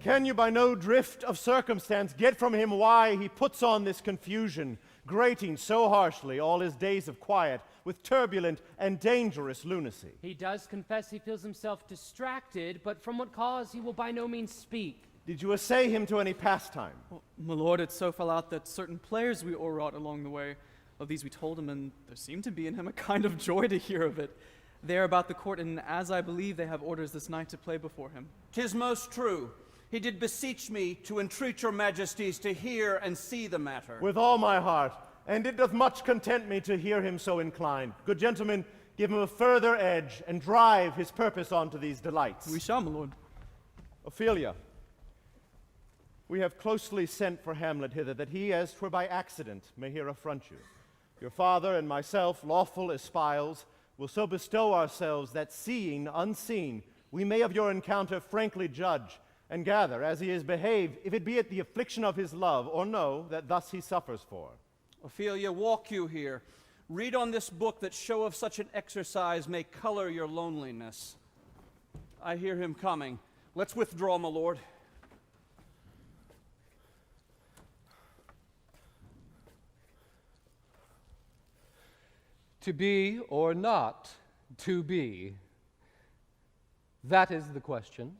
can you by no drift of circumstance get from him why he puts on this confusion, grating so harshly all his days of quiet with turbulent and dangerous lunacy? He does confess he feels himself distracted, but from what cause he will by no means speak. Did you essay him to any pastime? Well, my lord, it so fell out that certain players we o'erwrought along the way, of these we told him, and there seemed to be in him a kind of joy to hear of it. They are about the court, and as I believe they have orders this night to play before him. 'Tis most true. He did beseech me to entreat your majesties to hear and see the matter. With all my heart, and it doth much content me to hear him so inclined. Good gentlemen, give him a further edge, and drive his purpose on to these delights. We shall, my lord. Ophelia, we have closely sent for Hamlet hither, that he, as 'twere by accident, may here affront you. Your father and myself, lawful espials, will so bestow ourselves that, seeing unseen, we may of your encounter frankly judge, and gather, as he is behaved, if it be at the affliction of his love, or no, that thus he suffers for. Ophelia, walk you here. Read on this book that show of such an exercise may color your loneliness. I hear him coming. Let's withdraw, my lord. To be or not to be, that is the question.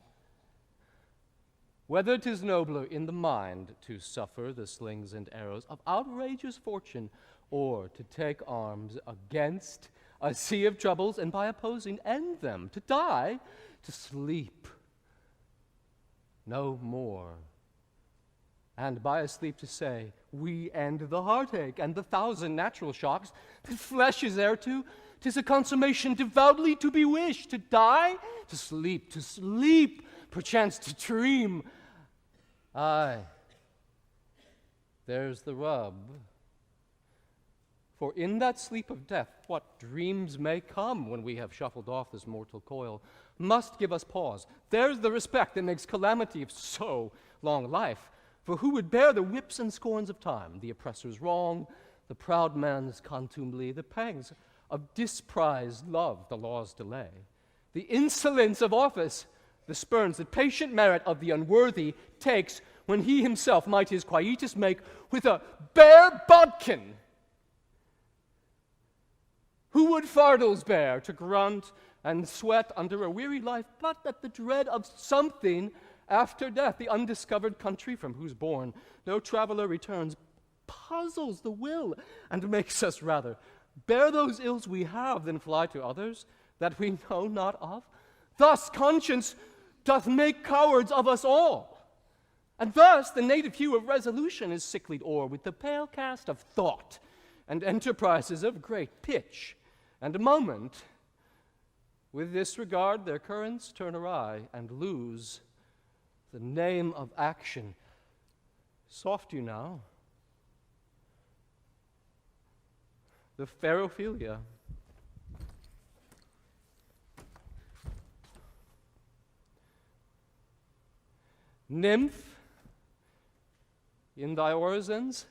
Whether 'tis nobler in the mind to suffer the slings and arrows of outrageous fortune, or to take arms against a sea of troubles, and by opposing end them, to die, to sleep no more, and by a sleep to say, we end the heartache and the thousand natural shocks that flesh is heir to. 'Tis a consummation devoutly to be wished, to die, to sleep, perchance to dream. Aye, there's the rub. For in that sleep of death, what dreams may come when we have shuffled off this mortal coil must give us pause. There's the respect that makes calamity of so long life. For who would bear the whips and scorns of time, the oppressor's wrong, the proud man's contumely, the pangs of disprized love, the law's delay, the insolence of office, the spurns that patient merit of the unworthy takes, when he himself might his quietus make with a bare bodkin? Who would fardels bear to grunt and sweat under a weary life, but that the dread of something after death, the undiscovered country from whose bourne no traveler returns, puzzles the will and makes us rather bear those ills we have than fly to others that we know not of? Thus conscience doth make cowards of us all, and thus the native hue of resolution is sicklied o'er with the pale cast of thought, and enterprises of great pitch and moment with this regard their currents turn awry and lose the name of action. Soft you now. The fair Ophelia. Nymph, in thy orisons,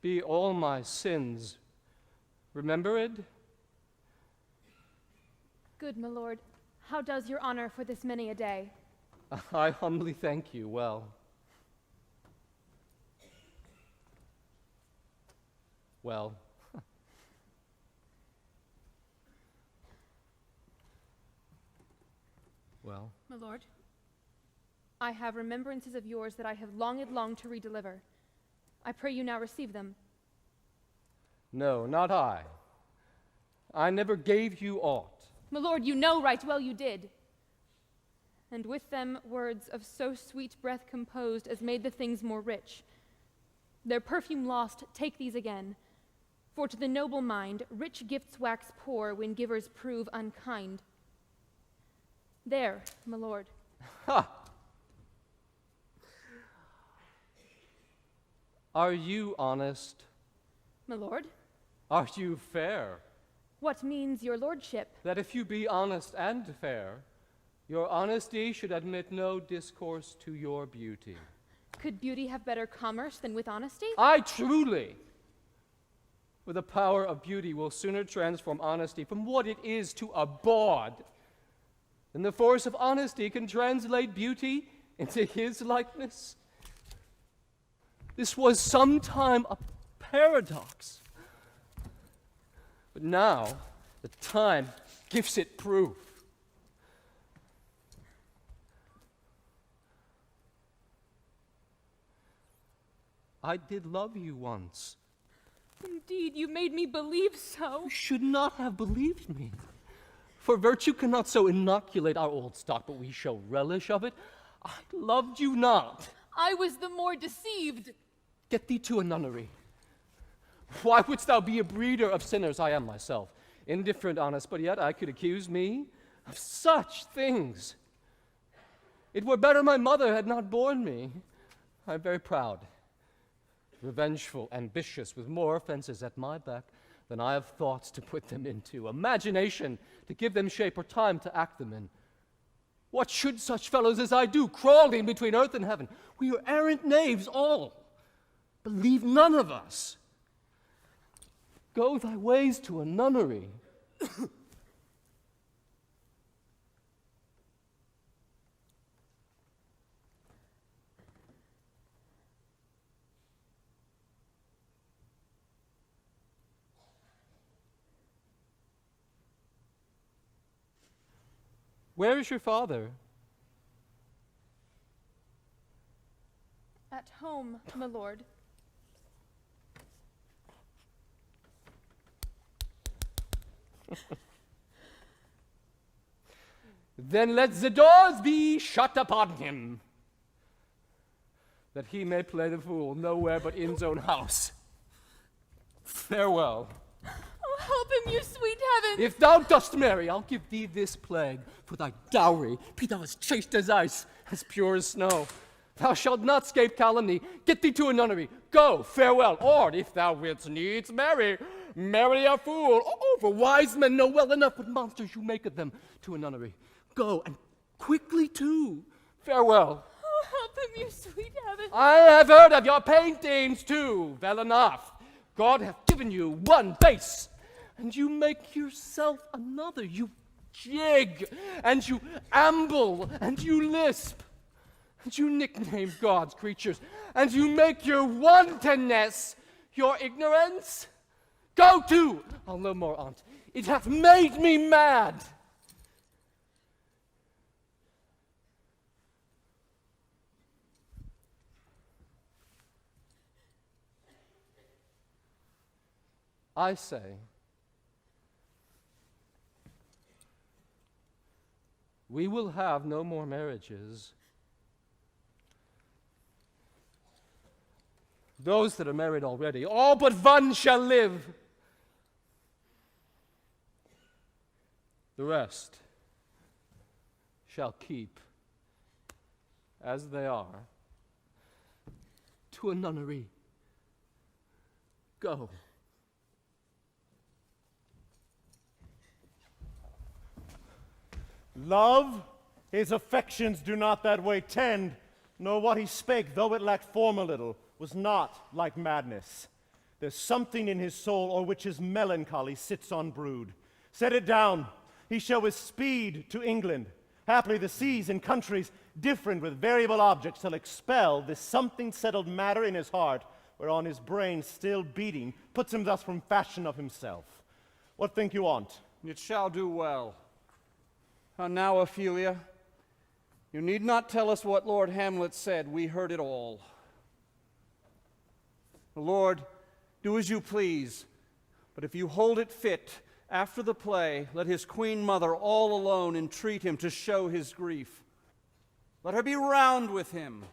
be all my sins remembered. Good my lord, how does your honor for this many a day? I humbly thank you well. Well. Well. My lord, I have remembrances of yours that I have longed to redeliver. I pray you now receive them. No, not I. I never gave you aught. My lord, you know right well you did. And with them words of so sweet breath composed as made the things more rich. Their perfume lost, take these again. For to the noble mind, rich gifts wax poor when givers prove unkind. There, my lord. Ha! Are you honest? My lord? Are you fair? What means your lordship? That if you be honest and fair, your honesty should admit no discourse to your beauty. Could beauty have better commerce than with honesty? Aye, truly! For the power of beauty will sooner transform honesty from what it is to a bawd and the force of honesty can translate beauty into his likeness? This was sometime a paradox, but now the time gives it proof. I did love you once. Indeed, you made me believe so. You should not have believed me. For virtue cannot so inoculate our old stock, but we show relish of it. I loved you not. I was the more deceived. Get thee to a nunnery. Why wouldst thou be a breeder of sinners? I am myself. Indifferent, honest, but yet I could accuse me of such things. It were better my mother had not borne me. I am very proud, revengeful, ambitious, with more offenses at my back than I have thoughts to put them into, imagination to give them shape, or time to act them in. What should such fellows as I do, crawling between earth and heaven? We are errant knaves all. Believe none of us. Go thy ways to a nunnery. Where is your father? At home, my lord. Then let the doors be shut upon him, that he may play the fool nowhere but in's own house. Farewell. Oh, help him, you sweet heaven! If thou dost marry, I'll give thee this plague for thy dowry. Be thou as chaste as ice, as pure as snow. Thou shalt not scape calumny. Get thee to a nunnery. Go, farewell. Or, if thou wilt needs marry, marry a fool. Oh, for wise men know well enough what monsters you make of them. To a nunnery. Go, and quickly too. Farewell. Oh, help him, you sweet heaven! I have heard of your paintings too. Well enough. God hath given you one face, and you make yourself another. You jig, and you amble, and you lisp, and you nickname God's creatures, and you make your wantonness your ignorance. Go to! I'll no more on't. It hath made me mad. I say, we will have no more marriages. Those that are married already, all but one shall live. The rest shall keep as they are. To a nunnery. Go. Love, his affections do not that way tend, nor what he spake, though it lacked form a little, was not like madness. There's something in his soul, o'er which his melancholy sits on brood. Set it down, he shall with speed to England. Haply the seas and countries, different with variable objects, shall expel this something settled matter in his heart, whereon his brain still beating, puts him thus from fashion of himself. What think you on't? It shall do well. Now, Ophelia, you need not tell us what Lord Hamlet said. We heard it all. Lord, do as you please, but if you hold it fit, after the play, let his queen mother all alone entreat him to show his grief. Let her be round with him.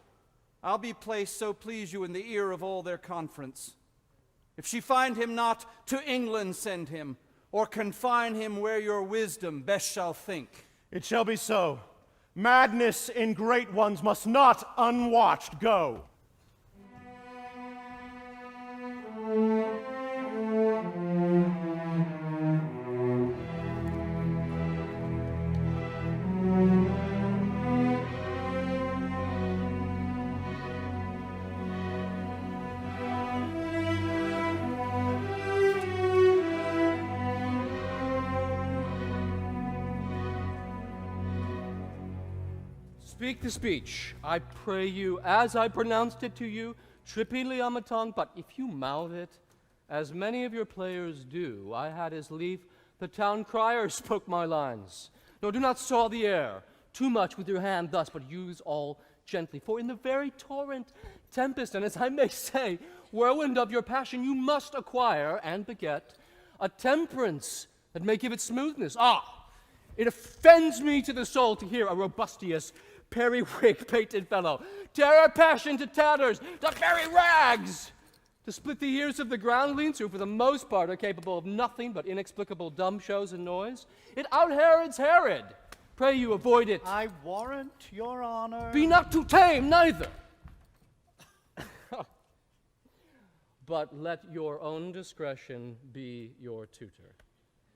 I'll be placed, so please you, in the ear of all their conference. If she find him not, to England send him, or confine him where your wisdom best shall think. It shall be so. Madness in great ones must not unwatched go. Speak the speech, I pray you, as I pronounced it to you, Tripiliamaton, but if you mouth it, as many of your players do, I had as lief the town crier spoke my lines. No, do not saw the air too much with your hand thus, but use all gently. For in the very torrent, tempest, and as I may say, whirlwind of your passion, you must acquire and beget a temperance that may give it smoothness. Ah, it offends me to the soul to hear a robustious, periwig painted fellow tear a passion to tatters, to very rags, to split the ears of the groundlings, who for the most part are capable of nothing but inexplicable dumb shows and noise. It out-Herods Herod. Pray you avoid it. I warrant, your honor. Be not too tame, neither. But let your own discretion be your tutor.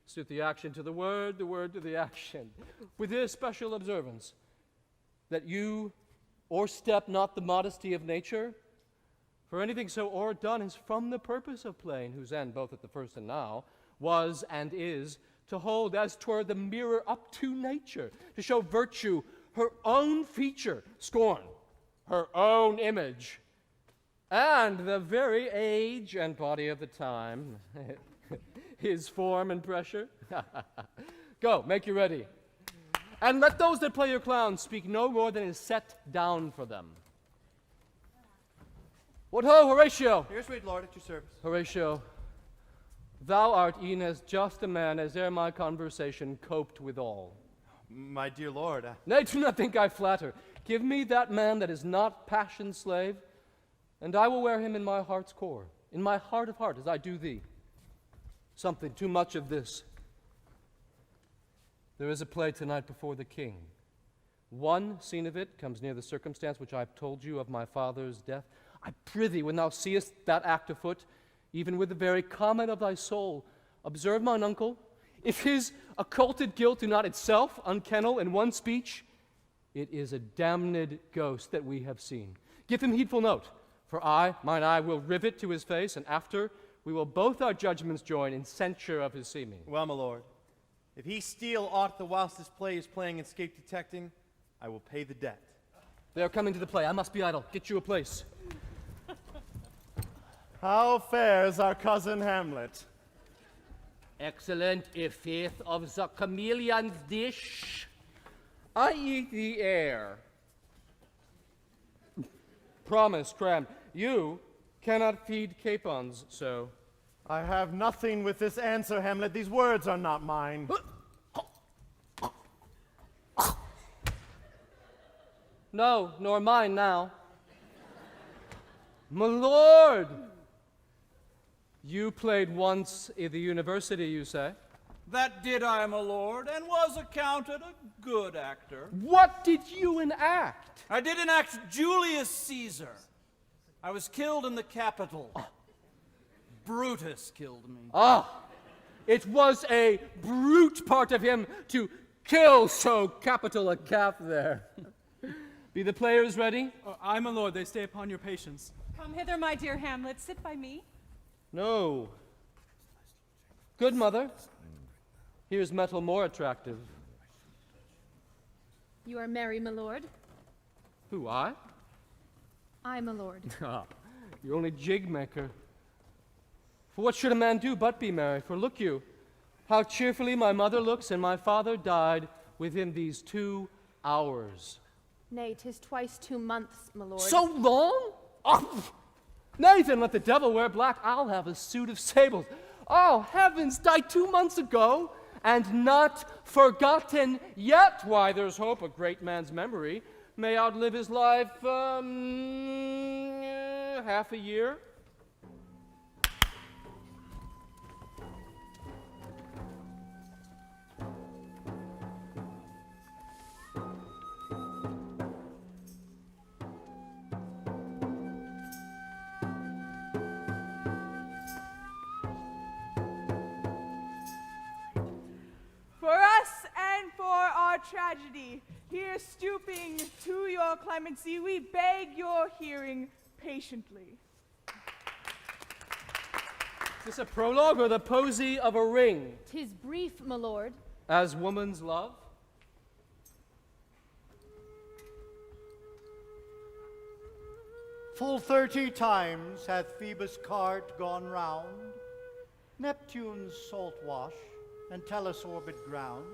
Suit the action to the word to the action. With this special observance, that you o'erstep not the modesty of nature, for anything so o'erdone is from the purpose of playing, whose end, both at the first and now, was and is to hold as 'twere the mirror up to nature, to show virtue her own feature, scorn her own image, and the very age and body of the time, his form and pressure. Go, make you ready. And let those that play your clowns speak no more than is set down for them. What ho, Horatio! Here, sweet lord, at your service. Horatio, thou art e'en as just a man as e'er my conversation coped withal. My dear lord, Nay, do not think I flatter. Give me that man that is not passion's slave, and I will wear him in my heart's core, in my heart of heart, as I do thee. Something too much of this. There is a play tonight before the king. One scene of it comes near the circumstance which I have told you of my father's death. I prithee, when thou seest that act afoot, even with the very comment of thy soul, observe mine uncle. If his occulted guilt do not itself unkennel in one speech, it is a damned ghost that we have seen. Give him heedful note, for mine eye will rivet to his face, and after we will both our judgments join in censure of his seeming. well, my lord, if he steal aught the whilst this play is playing and escape detecting, I will pay the debt. They are coming to the play. I must be idle. Get you a place. How fares our cousin Hamlet? Excellent, if faith of the chameleon's dish. I eat the air. Promise, cram. You cannot feed capons, so. I have nothing with this answer, Hamlet. These words are not mine. No, nor mine now. My lord! You played once at the university, you say? That did I, my lord, and was accounted a good actor. What did you enact? I did enact Julius Caesar. I was killed in the Capitol. Brutus killed me. Ah, it was a brute part of him to kill so capital a calf there. Be the players ready? Aye, my lord, they stay upon your patience. Come hither, my dear Hamlet, sit by me. No. Good mother. Here's metal more attractive. You are merry, my lord. Who, I? I, my lord. Ah, you're only jig maker. For what should a man do but be merry? For look you, how cheerfully my mother looks, and my father died within these 2 hours. Nay, 'tis twice 2 months, my lord. So long? Oh, nay, then let the devil wear black. I'll have a suit of sables. Oh, heavens, died 2 months ago, and not forgotten yet. Why, there's hope a great man's memory may outlive his life half a year. For us and for our tragedy, here stooping to your clemency, we beg your hearing patiently. Is this a prologue or the posy of a ring? 'Tis brief, my lord. As woman's love? Full 30 times hath Phoebus' cart gone round, Neptune's salt wash, and Tellus' orbit ground,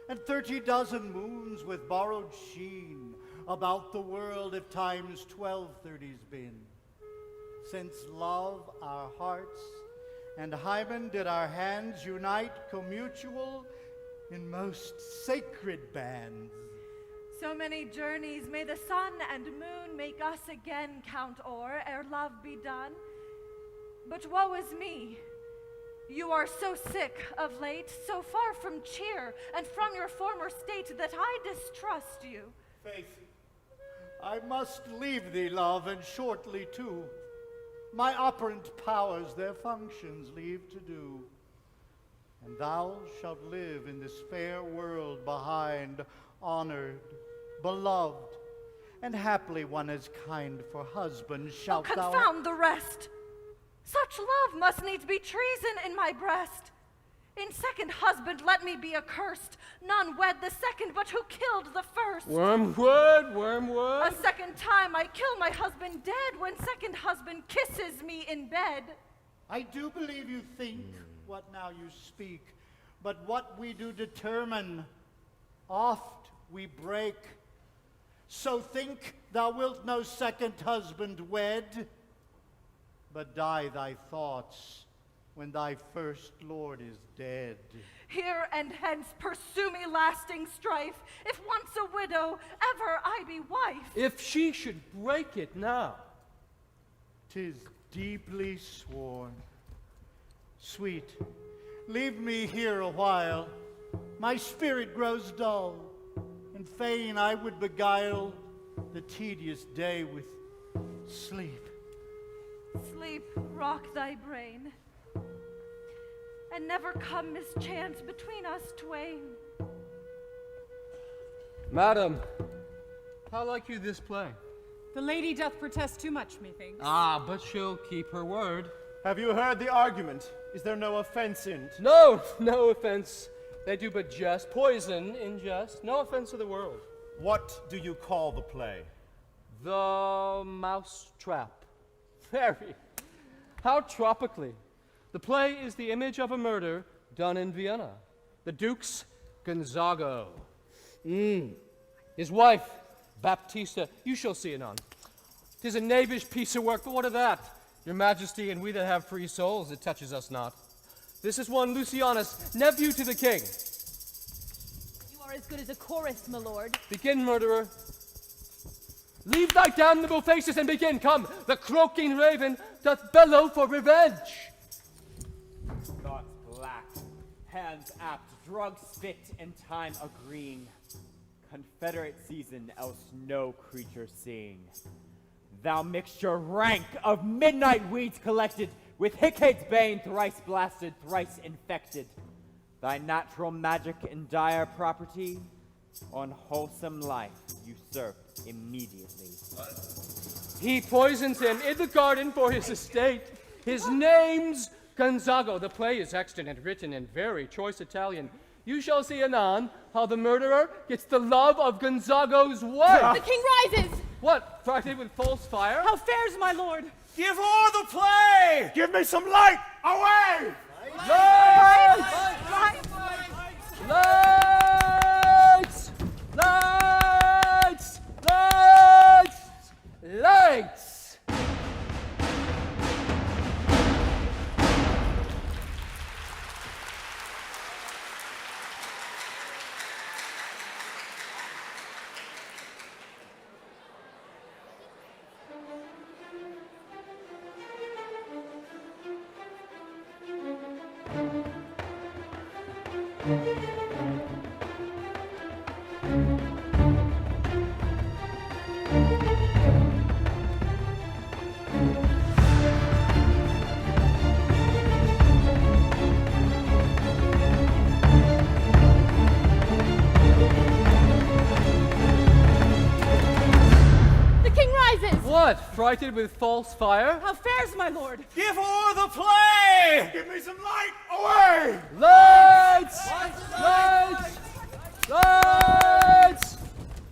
and 30 dozen moons with borrowed sheen about the world if times 1230's been. Since love our hearts, and Hymen did our hands unite commutual in most sacred bands. So many journeys may the sun and moon make us again count o'er, ere love be done. But woe is me! You are so sick of late, so far from cheer, and from your former state, that I distrust you. Faith, I must leave thee, love, and shortly too. My operant powers their functions leave to do. And thou shalt live in this fair world behind, honored, beloved, and haply one as kind for husband shalt thou— Confound the rest! Such love must needs be treason in my breast. In second husband let me be accursed. None wed the second, but who killed the first. Wormwood, wormwood. A second time I kill my husband dead, when second husband kisses me in bed. I do believe you think what now you speak, but what we do determine, oft we break. So think thou wilt no second husband wed, but die thy thoughts when thy first lord is dead. Here and hence pursue me lasting strife, if once a widow, ever I be wife. If she should break it now. 'Tis deeply sworn. Sweet, leave me here a while. My spirit grows dull, and fain I would beguile the tedious day with sleep. Sleep, rock thy brain, and never come mischance between us twain. Madam, how like you this play? The lady doth protest too much, methinks. Ah, but she'll keep her word. Have you heard the argument? Is there no offense in't? No, no offense. They do but jest, poison in jest. No offense to the world. What do you call the play? The Mousetrap. Very. How tropically. The play is the image of a murder done in Vienna. The Duke's Gonzago. His wife, Baptista, you shall see anon. 'Tis a knavish piece of work, but what of that? Your Majesty and we that have free souls, it touches us not. This is one Lucianus, nephew to the king. You are as good as a chorus, my lord. Begin, murderer. Leave thy damnable faces and begin. Come, the croaking raven doth bellow for revenge. Thoughts black, hands apt, drugs fit, and time agreeing. Confederate season, else no creature seeing. Thou mixture rank of midnight weeds collected, with Hickhate's bane thrice blasted, thrice infected. Thy natural magic and dire property, on wholesome life usurped immediately. He poisons him in the garden for his estate. His name's Gonzago. The play is extant and written in very choice Italian. You shall see anon how the murderer gets the love of Gonzago's wife. The king rises! What? Frighted with false fire? How fares my lord? Give o'er the play! Give me some light! Away! Lights! Lights! Lights! Lights! Lights! The king rises! What? Frighted with false fire? How fares my lord? Give o'er the play! Give me some light! Away! Lights! Lights! Lights!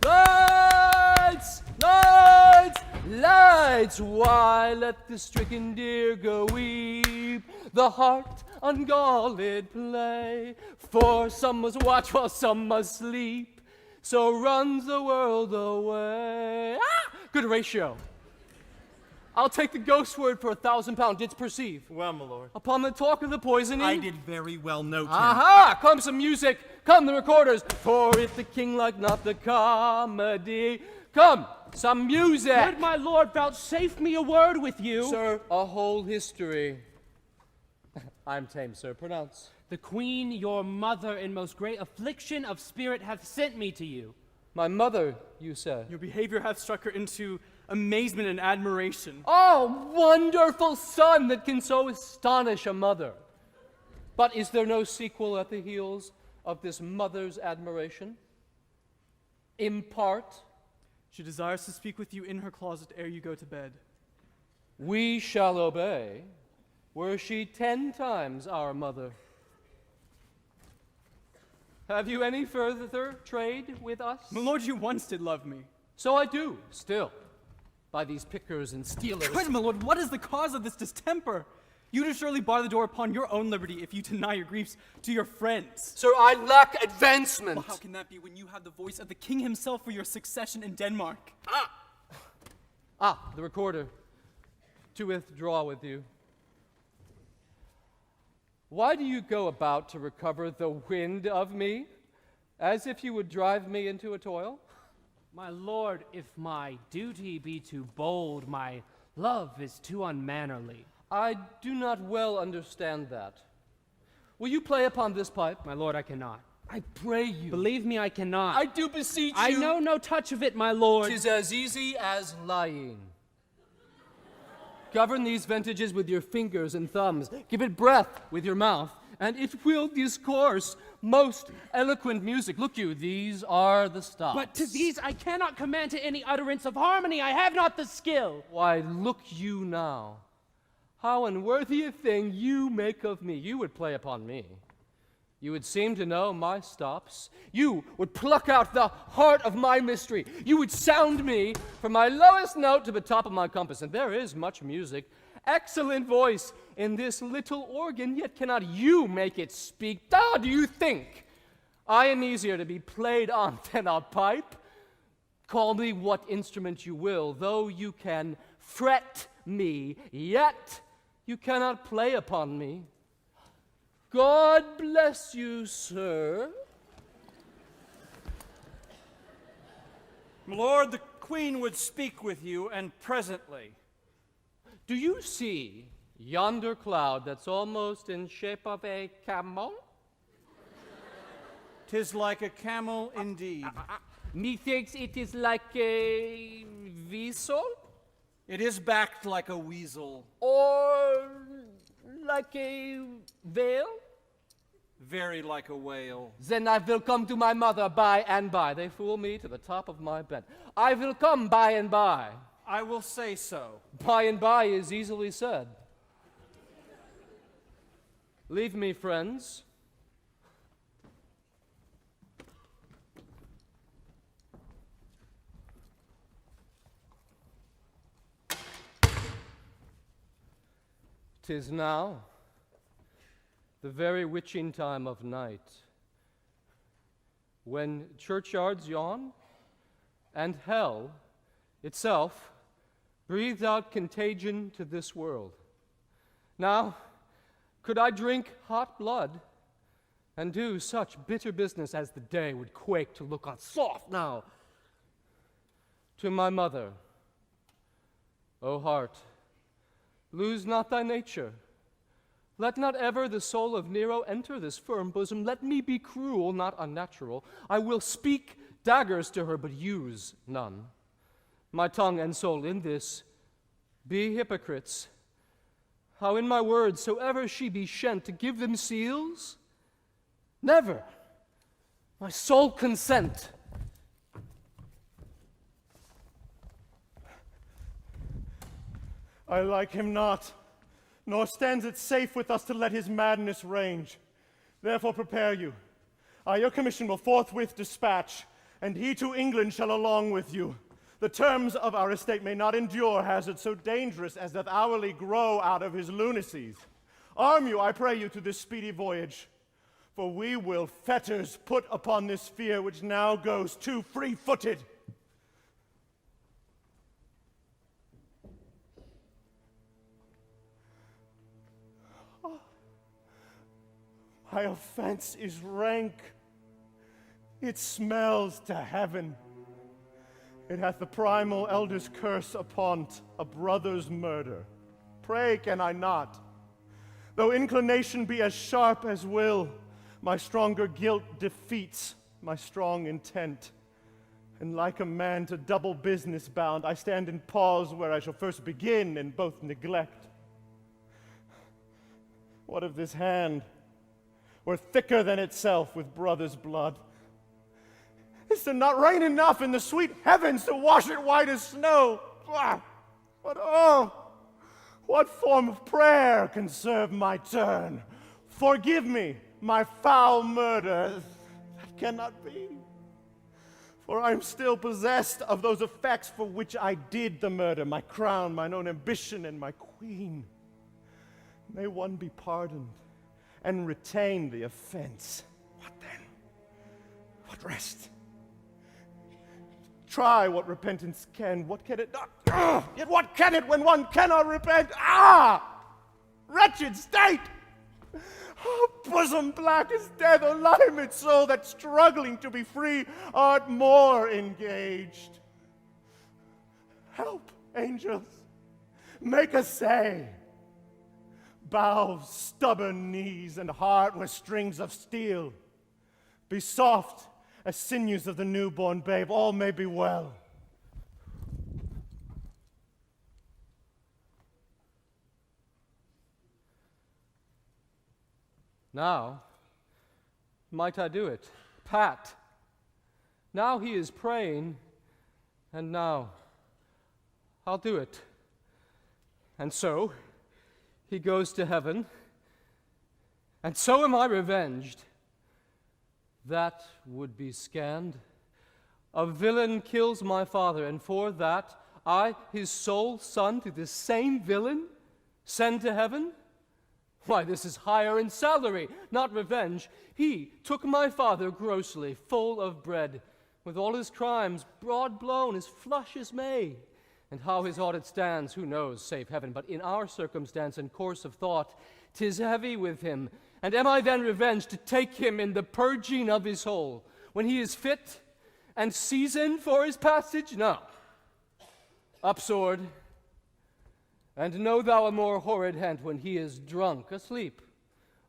Lights! Lights! Lights, why let the stricken deer go weep? The heart ungalled play, for some must watch while some must sleep. So runs the world away. Ah! Good ratio. I'll take the ghost word for 1,000 pounds. Didst perceive? Well, my lord. Upon the talk of the poisoning. I did very well note him. Aha! Come some music. Come the recorders. For if the king like not the comedy. Come, some music. Would my lord vouchsafe me a word with you? Sir, a whole history. I'm tame, sir. Pronounce. The queen, your mother, in most great affliction of spirit, hath sent me to you. My mother, you say? Your behavior hath struck her into amazement and admiration. Oh, wonderful son that can so astonish a mother. But is there no sequel at the heels of this mother's admiration? Impart. She desires to speak with you in her closet ere you go to bed. We shall obey, were she 10 times our mother. Have you any further trade with us? My lord, you once did love me. So I do, still, by these pickers and stealers. Quit, my lord, what is the cause of this distemper? You do surely bar the door upon your own liberty if you deny your griefs to your friends. Sir, I lack advancement. Well, how can that be when you have the voice of the king himself for your succession in Denmark? The recorder. To withdraw with you. Why do you go about to recover the wind of me, as if you would drive me into a toil? My lord, if my duty be too bold, my love is too unmannerly. I do not well understand that. Will you play upon this pipe? My lord, I cannot. I pray you. Believe me, I cannot. I do beseech you. I know no touch of it, my lord. 'Tis as easy as lying. Govern these vintages with your fingers and thumbs. Give it breath with your mouth, and it will discourse most eloquent music. Look you, these are the stops. But to these I cannot command to any utterance of harmony. I have not the skill. Why, look you now. How unworthy a thing you make of me. You would play upon me. You would seem to know my stops. You would pluck out the heart of my mystery. You would sound me from my lowest note to the top of my compass. And there is much music, excellent voice in this little organ, yet cannot you make it speak? Do you think I am easier to be played on than a pipe? Call me what instrument you will, though you can fret me, yet you cannot play upon me. God bless you, sir. My lord, the queen would speak with you, and presently. Do you see yonder cloud that's almost in shape of a camel? 'Tis like a camel indeed. Methinks it is like a weasel? It is backed like a weasel. Or like a whale? Very like a whale. Then I will come to my mother by and by. They fool me to the top of my bed. I will come by and by. I will say so. By and by is easily said. Leave me, friends. "'Tis now the very witching time of night, when churchyards yawn, and hell itself breathes out contagion to this world. Now, could I drink hot blood and do such bitter business as the day would quake to look on soft now to my mother, O heart, lose not thy nature. Let not ever the soul of Nero enter this firm bosom. Let me be cruel, not unnatural. I will speak daggers to her, but use none. My tongue and soul in this be hypocrites. How in my words soever she be shent to give them seals, never my soul consent. I like him not, nor stands it safe with us to let his madness range. Therefore prepare you. I your commission will forthwith dispatch, and he to England shall along with you. The terms of our estate may not endure hazard so dangerous as doth hourly grow out of his lunacies. Arm you, I pray you, to this speedy voyage, for we will fetters put upon this fear which now goes too free-footed. Oh, my offense is rank. It smells to heaven. It hath the primal elder's curse upon't, a brother's murder. Pray can I not? Though inclination be as sharp as will, my stronger guilt defeats my strong intent. And like a man to double business bound, I stand in pause where I shall first begin in both neglect. What if this hand were thicker than itself with brother's blood? Is there not rain enough in the sweet heavens to wash it white as snow? But oh, what form of prayer can serve my turn? Forgive me my foul murder. That cannot be. For I am still possessed of those effects for which I did the murder, my crown, mine own ambition, and my queen. May one be pardoned and retain the offense. What then? What rest? Try what repentance can. What can it not? Yet what can it when one cannot repent? Wretched state! Bosom black as death, O limed soul, that struggling to be free art more engaged. Help, angels, make us say. Bow stubborn knees and heart with strings of steel. Be soft as sinews of the newborn babe, all may be well. Now, might I do it? Pat. Now he is praying, and now I'll do it. And so he goes to heaven, and so am I revenged. That would be scanned. A villain kills my father, and for that I, his sole son, to this same villain, send to heaven? Why, this is hire in salary, not revenge. He took my father grossly, full of bread, with all his crimes broad blown, as flush as May. And how his audit stands, who knows, save heaven? But in our circumstance and course of thought, 'tis heavy with him. And am I then revenged to take him in the purging of his whole, when he is fit and seasoned for his passage? No. Up sword, and know thou a more horrid hint when he is drunk, asleep,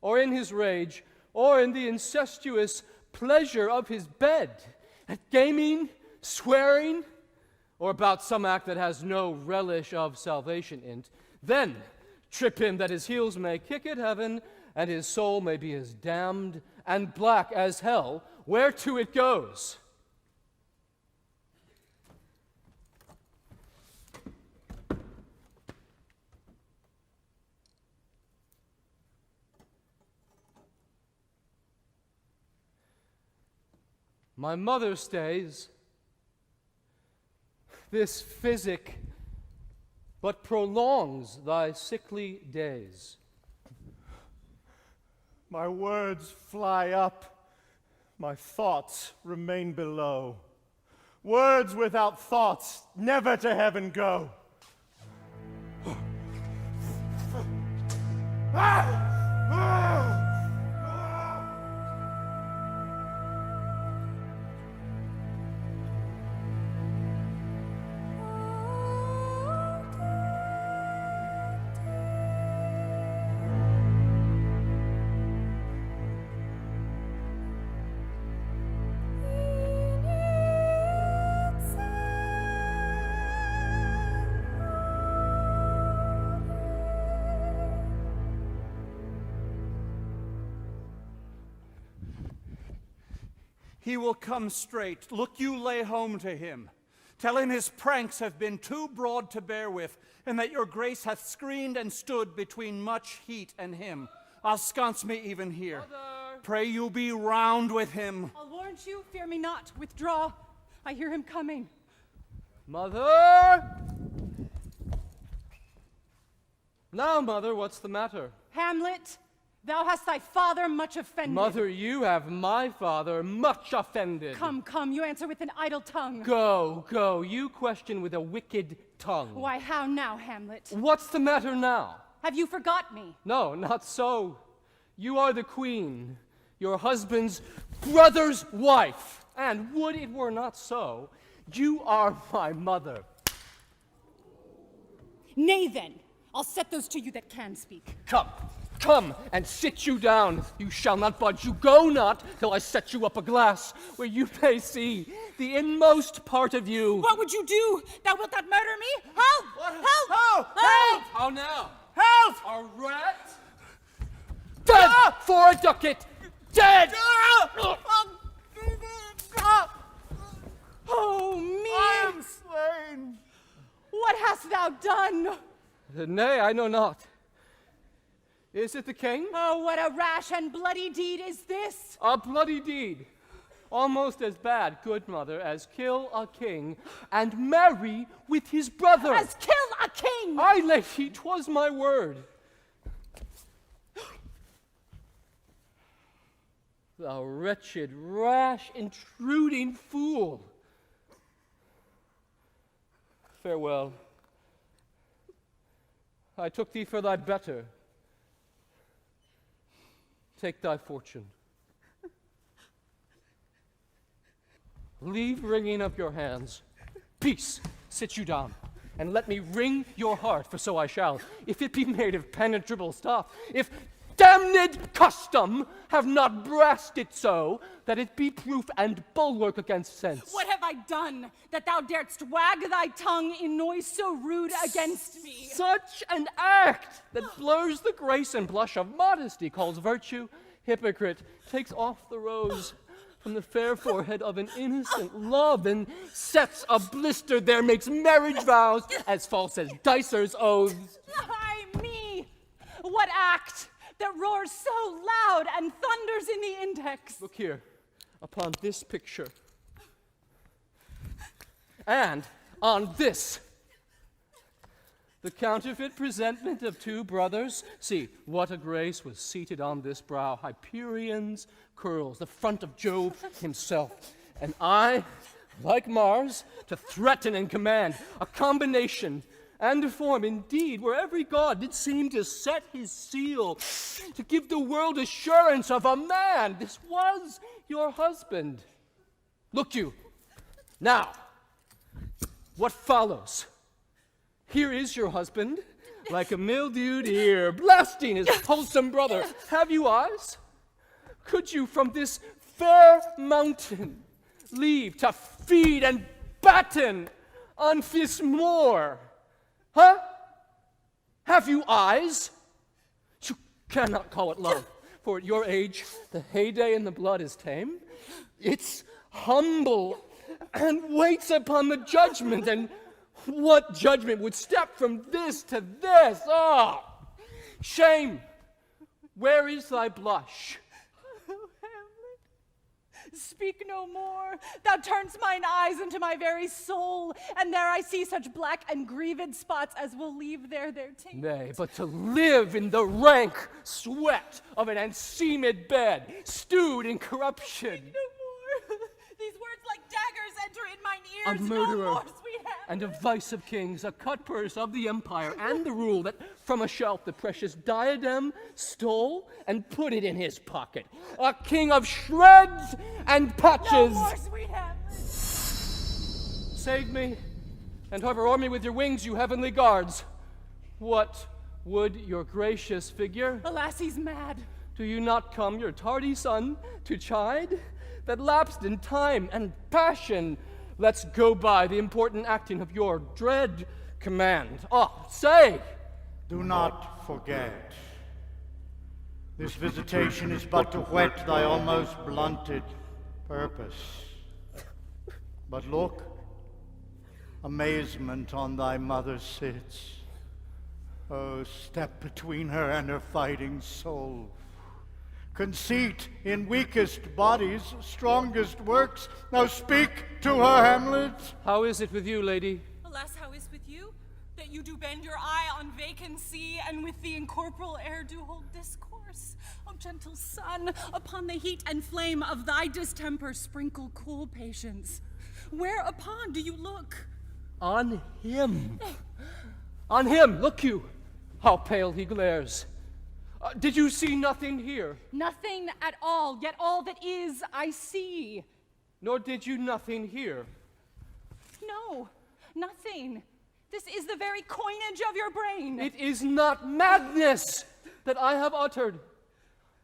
or in his rage, or in the incestuous pleasure of his bed, at gaming, swearing, or about some act that has no relish of salvation in't. Then trip him that his heels may kick at heaven, and his soul may be as damned and black as hell, whereto it goes. My mother stays. This physic but prolongs thy sickly days. My words fly up, my thoughts remain below. Words without thoughts never to heaven go. He will come straight. Look, you lay home to him. Tell him his pranks have been too broad to bear with, and that your grace hath screened and stood between much heat and him. I'll sconce me even here. Mother. Pray you be round with him. I'll warrant you, fear me not. Withdraw. I hear him coming. Mother! Now, Mother, what's the matter? Hamlet, thou hast thy father much offended. Mother, you have my father much offended. Come, come, you answer with an idle tongue. Go, go, you question with a wicked tongue. Why, how now, Hamlet? What's the matter now? Have you forgot me? No, not so. You are the queen, your husband's brother's wife. And would it were not so, you are my mother. Nay then, I'll set those to you that can speak. Come, come, and sit you down. You shall not budge. You go not till I set you up a glass where you may see the inmost part of you. What would you do? Thou wilt not murder me? Help! Help! Help! Help! How now? Help! A rat? Dead for a ducat! Dead! Oh, me! I am slain! What hast thou done? Nay, I know not. Is it the king? Oh, what a rash and bloody deed is this! A bloody deed. Almost as bad, good mother, as kill a king and marry with his brother. As kill a king! Aye, lady, 'twas my word. Thou wretched, rash, intruding fool. Farewell. I took thee for thy better. Take thy fortune. Leave wringing of your hands. Peace, sit you down, and let me wring your heart, for so I shall, if it be made of penetrable stuff, if damned custom have not brassed it so, that it be proof and bulwark against sense. What have I done, that thou darest wag thy tongue in noise so rude against me? Such an act that blurs the grace and blush of modesty, calls virtue hypocrite, takes off the rose from the fair forehead of an innocent love, and sets a blister there, makes marriage vows as false as dicers' oaths. Ay me! What act that roars so loud and thunders in the index? Look here, upon this picture, and on this, the counterfeit presentment of two brothers. See, what a grace was seated on this brow. Hyperion's curls, the front of Jove himself. And I, like Mars, to threaten and command, a combination and a form, indeed, where every god did seem to set his seal, to give the world assurance of a man. This was your husband. Look you, now, what follows? Here is your husband, like a mildewed ear, blasting his wholesome brother. Have you eyes? Could you from this fair mountain leave to feed and batten on this moor? Huh? Have you eyes? You cannot call it love, for at your age, the heyday in the blood is tame. It's humble and waits upon the judgment, and what judgment would step from this to this? Ah! Shame! Where is thy blush? Oh, Hamlet, speak no more. Thou turn'st mine eyes into my very soul, and there I see such black and grieved spots as will leave there their taint. Nay, but to live in the rank sweat of an enseamed bed, stewed in corruption. Speak no more. These words like daggers enter in mine A ears. murderer No more, sweet Hamlet. and a vice of kings, a cutpurse of the empire, and the rule that from a shelf the precious diadem stole and put it in his pocket. A king of shreds and patches. No more, sweet Hamlet. Save me, and hover o'er me with your wings, you heavenly guards. What would your gracious figure? Alas, he's mad. Do you not come your tardy son to chide? That lapsed in time and passion, let's go by the important acting of your dread command. Ah, say! Do not forget. This visitation is but to whet thy almost blunted purpose. But look, amazement on thy mother sits. Oh, step between her and her fighting soul. Conceit in weakest bodies, strongest works. Now speak to her, Hamlet. How is it with you, lady? Alas, how is with you? That you do bend your eye on vacancy, and with the incorporeal air do hold discourse. O gentle sun, upon the heat and flame of thy distemper sprinkle cool patience. Whereupon do you look? On him. On him, look you, how pale he glares. Did you see nothing here? Nothing at all, yet all that is I see. Nor did you nothing hear? No, nothing. This is the very coinage of your brain. It is not madness that I have uttered.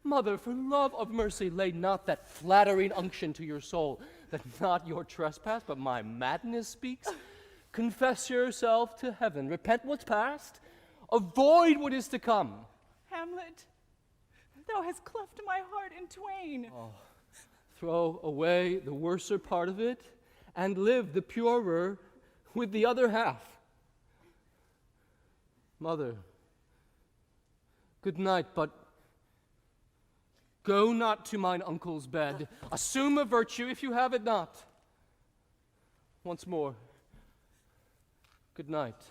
Mother, for love of mercy, lay not that flattering unction to your soul, that not your trespass, but my madness speaks. Confess yourself to heaven. Repent what's past. Avoid what is to come. Hamlet, thou hast cleft my heart in twain. Oh, throw away the worser part of it, and live the purer with the other half. Mother, good night, but go not to mine uncle's bed. Assume a virtue if you have it not. Once more, good night.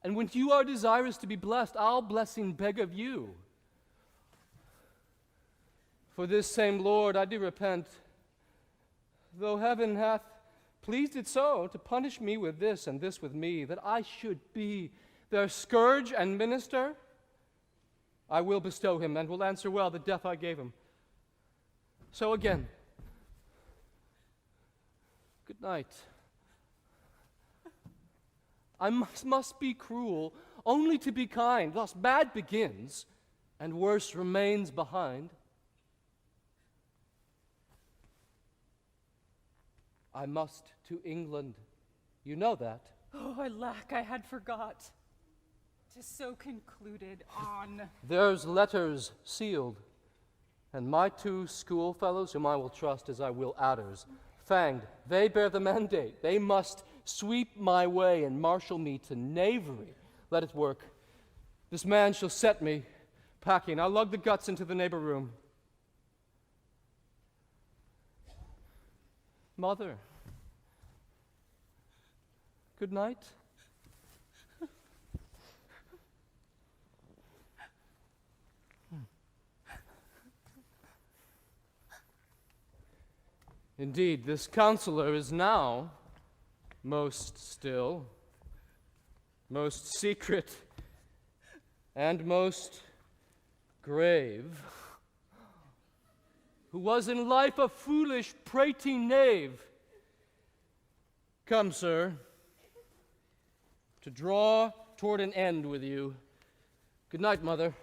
And when you are desirous to be blessed, I'll blessing beg of you. For this same Lord I do repent, though heaven hath pleased it so to punish me with this and this with me, that I should be their scourge and minister, I will bestow him and will answer well the death I gave him. So again, good night. I must be cruel only to be kind. Thus bad begins, and worse remains behind. I must to England. You know that. Oh, alack, I had forgot. 'Tis so concluded on. There's letters sealed, and my two schoolfellows, whom I will trust as I will adders, fanged, they bear the mandate. They must sweep my way and marshal me to knavery. Let it work. This man shall set me packing. I'll lug the guts into the neighbor room. Mother, good night. Indeed, this counselor is now most still, most secret, and most grave, who was in life a foolish, prating knave. Come, sir, to draw toward an end with you. Good night, mother.